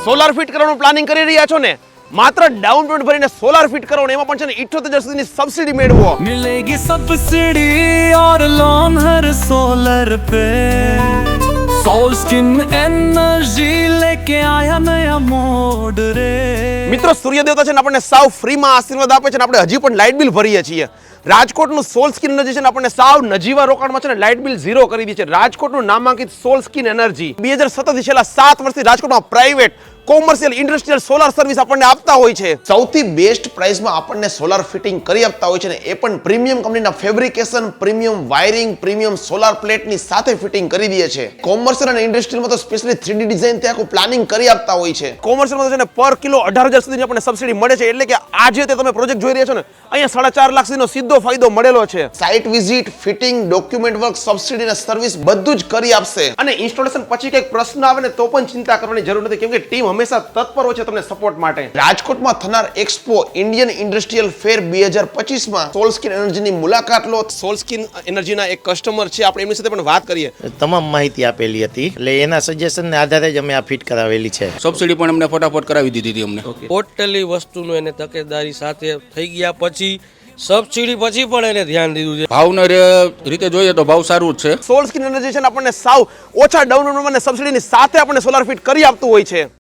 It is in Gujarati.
સોલાર ફિટ કરવાનું પ્લાનિંગ કરી રહ્યા છો ને, માત્ર ડાઉન પેમેન્ટ ભરીને સોલાર ફિટ કરો ને એમાં પણ છે ને 78,000 સુધીની સબસિડી મેળવો. मिलेगी सब्सिडी और लोन हर सोलर पे सोल स्किन एनर्जी लेके आया नया मोड रे. મિત્રો, સૂર્ય દેવતા છે ને આપણને સાવ ફ્રીમાં આશીર્વાદ આપે છે ને આપણે હજી પણ લાઇટ બિલ ભરીએ છીએ. રાજકોટનું સોલ સ્કિન એનર્જી છે ને આપણને સાવ નજીવા રોકાણમાં છે ને લાઇટ બિલ ઝીરો કરી દે છે. રાજકોટનું નામાંકિત સોલ સ્કિન એનર્જી 2017 થી છેલ્લા 7 વર્ષથી રાજકોટમાં private commercial industrial solar service આપણને આપતા હોય છે. સૌથી બેસ્ટ પ્રાઇસમાં આપણને સોલાર ફિટિંગ કરી આપતા હોય છે ને એ પણ પ્રીમિયમ કંપનીના fabrication, premium wiring, premium solar પ્લેટની સાથે ફિટિંગ કરી દે છે. કોમર્શિયલ અને ઇન્ડસ્ટ્રીયલમાં તો સ્પેશિયલી 3D ડિઝાઇન તે આખું પ્લાનિંગ કરી આપતા હોય છે. કોમર્શિયલમાં તો છે ને પર કિલો 18,000 સુધીની આપણને સબસિડી મળે છે. એટલે કે આજે તે તમે પ્રોજેક્ટ જોઈ રહ્યા છો ને, અહીંયા 4.5 લાખ સુધીનો સીધો ફાયદો મળેલો છે. Site visit, fitting, document work, subsidy અને સર્વિસ બધું જ કરી આપશે. અને ઇન્સ્ટોલેશન પછી કંઈક પ્રશ્ન આવે ને તો પણ ચિંતા કરવાની જરૂર નથી, કેમ કે ટીમ હંમેશા તત્પર હોય છે તમને સપોર્ટ માટે. રાજકોટમાં થનાર એક્સપો ઇન્ડિયન ઇન્ડસ્ટ્રીયલ ફેર 2025માં સોલ સ્કિન એનર્જીની મુલાકાત લો. સોલ સ્કિન એનર્જીના એક કસ્ટમર છે, આપણે એમની સાથે પણ વાત કરીએ. તમામ માહિતી આપેલી હતી, એટલે એના સજેશનને આધારે જ અમે આ ફિટ કરાવેલી છે. સબસિડી પણ અમને ફટાફટ કરાવી દીધી હતી અમને. ટોટલી વસ્તુનું એને તકેદારી સાથે થઈ ગયા પછી સબસિડી પછી પણ એને ધ્યાન દીધું છે. ભાવના રીતે જોઈએ તો ભાવ સારું જ છે. સોલ સ્કિન એનર્જી છે ને આપણને સાવ ઓછા ડાઉન પેમેન્ટમાં સબસિડીની સાથે આપણને સોલાર ફિટ કરી આપતું હોય છે.